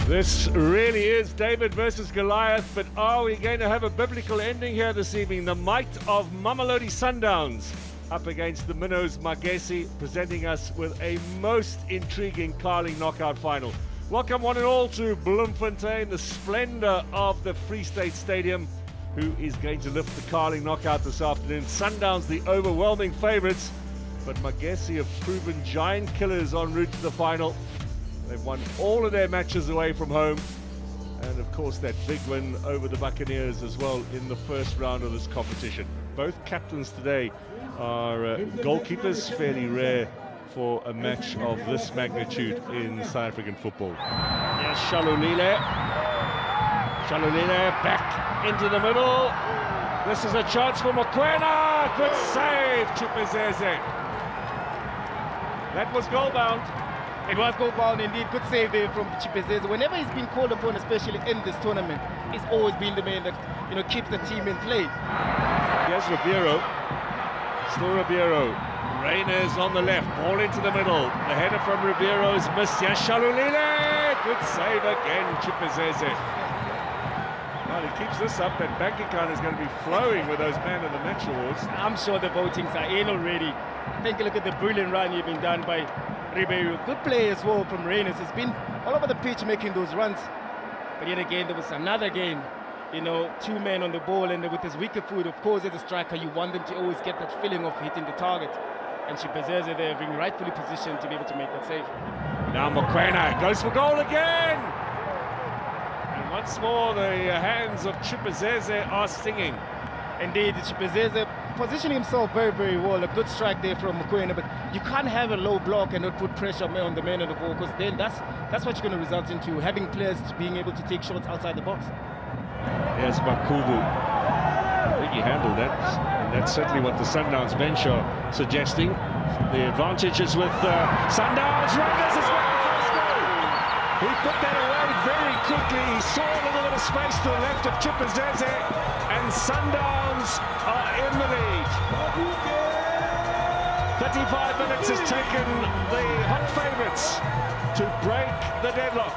This really is David versus Goliath, but are we going to have a biblical ending here this evening? The might of Mamelodi Sundowns up against the minnows Magesi, presenting us with a most intriguing Carling knockout final. Welcome one and all to Bloemfontein, the splendor of the Free State Stadium. Who is going to lift the Carling knockout this afternoon? Sundowns, the overwhelming favorites, but Magesi have proven giant killers en route to the final. They've won all of their matches away from home, and of course that big win over the Buccaneers as well in the first round of this competition. Both captains today are goalkeepers, fairly rare for a match of this magnitude in South African football. Yes, Shalulile back into the middle. This is a chance for Mokoena. Good save, Chipezeze. That was goal bound. It was goal bound indeed. Good save there from Chipezeze. Whenever he's been called upon, especially in this tournament, he's always been the man that keeps the team in play. Here's Ribeiro. Still Ribeiro. Reyners on the left. Ball into the middle. The header from Ribeiro is missed. Yes, Shalulile. Good save again, Chipezeze. Well, he keeps this up, that bank account is going to be flowing with those Man of the Match awards. I'm sure the votings are in already. Take a look at the brilliant run you've been done by Ribeiro. Good play as well from Reyners. He's been all over the pitch making those runs. But yet again, there was another game. Two men on the ball, and with his weaker foot, of course, as a striker, you want them to always get that feeling of hitting the target. And Chipezeze there being rightfully positioned to be able to make that save. Now Mokoena goes for goal again. And once more, the hands of Chipezeze are stinging. Indeed, Chipezeze positioning himself very, very well. A good strike there from Mokoena, but you can't have a low block and not put pressure on the man on the ball, because then that's what you're going to result into, having players being able to take shots outside the box. Here's Makubu. I think he handled that, and that's certainly what the Sundowns bench are suggesting. The advantage is with Sundowns. Reyners is waiting for a goal. He put that away very quickly. He saw a little bit of space to the left of Chipezeze, and Sundowns are in the lead. 35 minutes has taken the hot favourites to break the deadlock.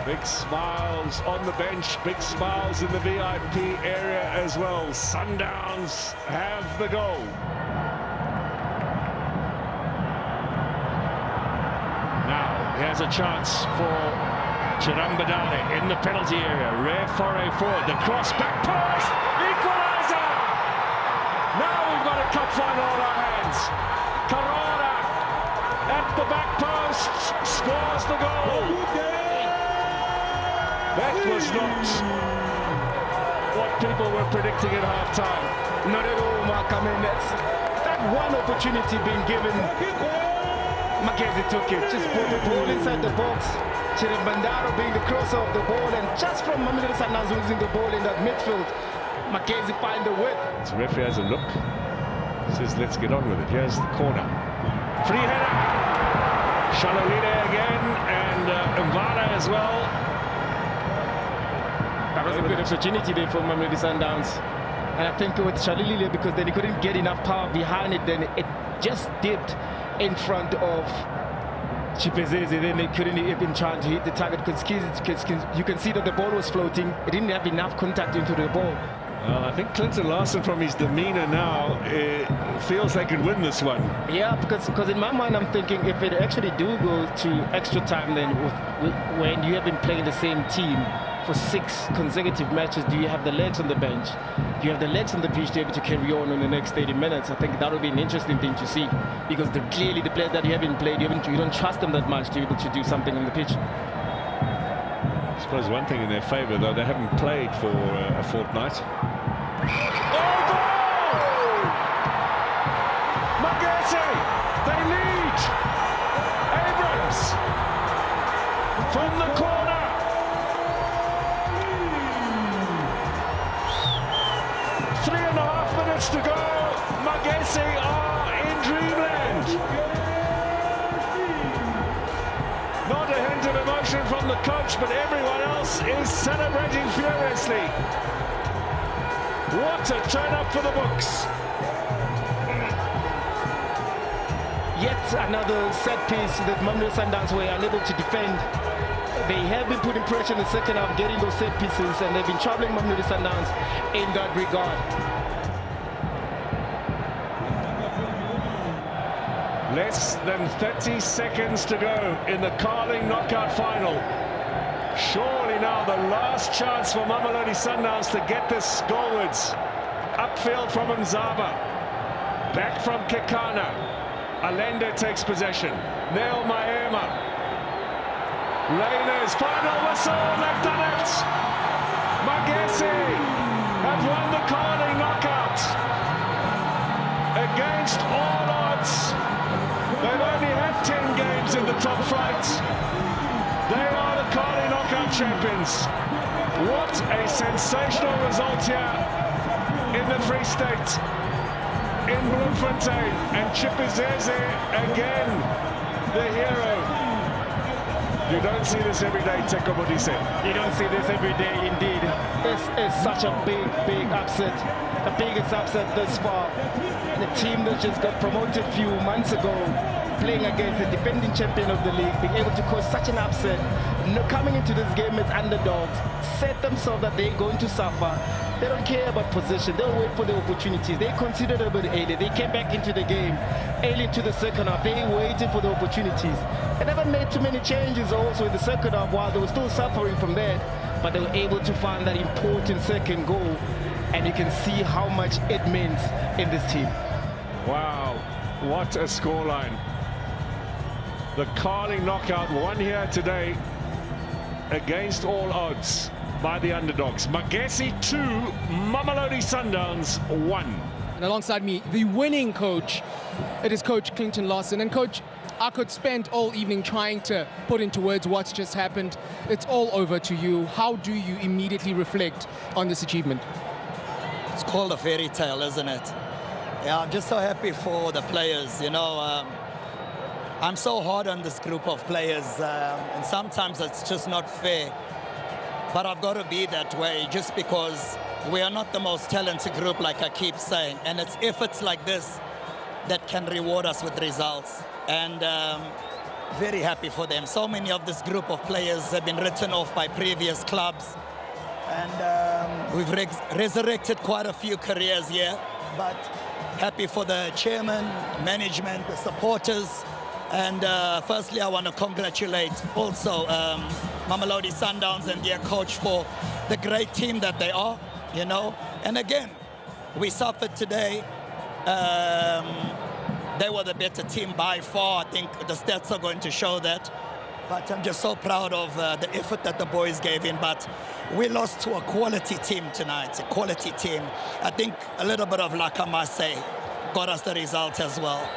Big smiles on the bench, big smiles in the VIP area as well. Sundowns have the goal. Now, here's a chance for Chirambadale in the penalty area. Rare foray forward, the cross back post, Equalizer! Now we've got a cup final on our hands. Carrara at the back post scores the goal. That was not what people were predicting at half-time. Not at all, Mark. I mean, that one opportunity being given, Magesi took it. Just put the ball inside the box. Chirambandaro being the crosser of the ball, and just from Mamelodi Sundowns losing the ball in that midfield, Magesi find the width. So referee has a look. Says, let's get on with it. Here's the corner. Free header. Shalulile again, and Mvara as well. That was a good opportunity there for Mamelodi Sundowns. And I think with Shalulile, because then he couldn't get enough power behind it, then it just dipped in front of Chipezeze. Then they couldn't even try to hit the target, because you can see that the ball was floating. It didn't have enough contact into the ball. Well, I think Clinton Larson, from his demeanor now, feels they could win this one. Yeah, because in my mind, I'm thinking if it actually do go to extra time, then when you have been playing the same team for 6 consecutive matches, do you have the legs on the bench? Do you have the legs on the pitch to be able to carry on in the next 30 minutes? I think that would be an interesting thing to see, because clearly the players that you haven't played, you don't trust them that much to be able to do something on the pitch. I suppose one thing in their favour, though, they haven't played for a fortnight. Oh, goal! Magesi, they lead! Abrams from the corner. 3.5 minutes to go. Magesi are in dreamland. Not a hint of emotion from the coach, but everyone else is celebrating furiously. What a turn up for the books. Yet another set piece that Mamelodi Sundowns were unable to defend. They have been putting pressure in the second half, getting those set pieces, and they've been troubling Mamelodi Sundowns in that regard. Less than 30 seconds to go in the Carling knockout final. Surely now the last chance for Mamelodi Sundowns to get this goalwards. Upfield from Mzaba. Back from Kekana. Allende takes possession. Nel Maema. Rainers, final whistle, they've done it! Magesi have won the Carling knockout. Against all odds. They've only had 10 games in the top flight. They are the Carling knockout champions. What a sensational result here in the Free State, in Bloemfontein, and Chipizeze again, the hero. You don't see this every day, Teko Modise. You don't see this every day, indeed. This is such a big upset. The biggest upset thus far. The team that just got promoted a few months ago, playing against the defending champion of the league, being able to cause such an upset, coming into this game as underdogs, set themselves that they're going to suffer. They don't care about position. They'll wait for the opportunities. They considered a bit early. They came back into the game early into the second half. They waited for the opportunities. They never made too many changes also in the second half while they were still suffering from that. But they were able to find that important second goal. And you can see how much it means in this team. Wow, what a scoreline. The Carling knockout won here today against all odds by the underdogs. Magesi 2, Mamelodi Sundowns 1. And alongside me, the winning coach, it is Coach Clinton Lawson. And Coach, I could spend all evening trying to put into words what's just happened. It's all over to you. How do you immediately reflect on this achievement? It's called a fairy tale, isn't it? Yeah, I'm just so happy for the players, you know. I'm so hard on this group of players, and sometimes it's just not fair. But I've got to be that way just because we are not the most talented group, like I keep saying. And it's efforts like this that can reward us with results. And very happy for them. So many of this group of players have been written off by previous clubs. And we've resurrected quite a few careers here. But happy for the chairman, management, the supporters. And firstly, I want to congratulate also Mamelodi Sundowns and their coach for the great team that they are, you know. And again, we suffered today. They were the better team by far. I think the stats are going to show that. But I'm just so proud of the effort that the boys gave in. But we lost to a quality team tonight, a quality team. I think a little bit of luck, I must say, got us the result as well.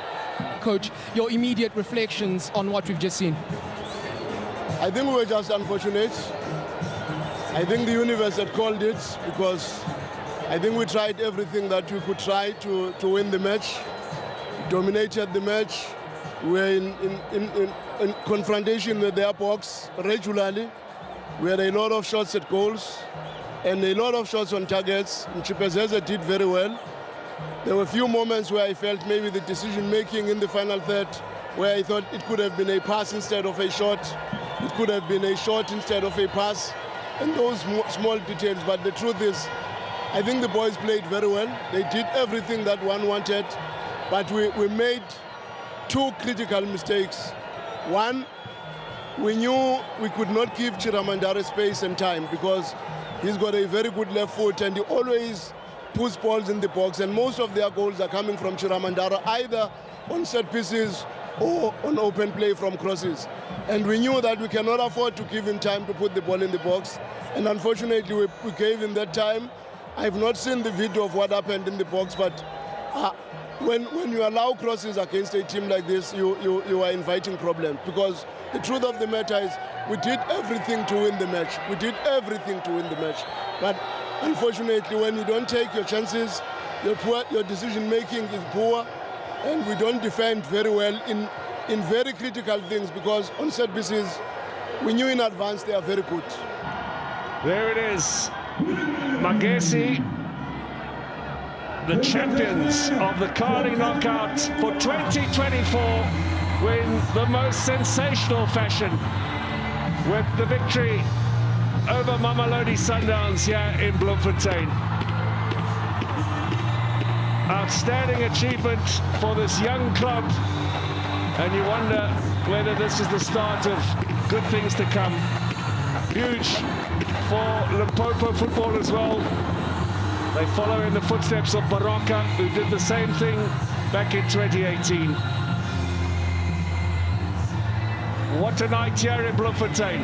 Coach, your immediate reflections on what we've just seen? I think we were just unfortunate. I think the universe had called it because I think we tried everything that we could try to win the match, dominated the match. We were in confrontation with their box regularly. We had a lot of shots at goals and a lot of shots on targets. And Chipizeze did very well. There were a few moments where I felt maybe the decision-making in the final third, where I thought it could have been a pass instead of a shot. It could have been a shot instead of a pass. And those small details. But the truth is, I think the boys played very well. They did everything that one wanted. But we made two critical mistakes. One, we knew we could not give Chiramandare space and time because he's got a very good left foot and he always puts balls in the box, and most of their goals are coming from Chiramandara, either on set pieces or on open play from crosses. And we knew that we cannot afford to give him time to put the ball in the box. And unfortunately, we gave him that time. I've not seen the video of what happened in the box, but when you allow crosses against a team like this, you are inviting problems. Because the truth of the matter is, we did everything to win the match. We did everything to win the match. But unfortunately, when you don't take your chances, your decision-making is poor, and we don't defend very well in very critical things, because on set pieces, we knew in advance they are very good. There it is. Magesi the champions of the Carling Knockout for 2024 win the most sensational fashion with the victory over Mamelodi Sundowns here in Bloemfontein. Outstanding achievement for this young club, and you wonder whether this is the start of good things to come. Huge for Limpopo football as well. They follow in the footsteps of Baroka, who did the same thing back in 2018. What a night here in Bloemfontein.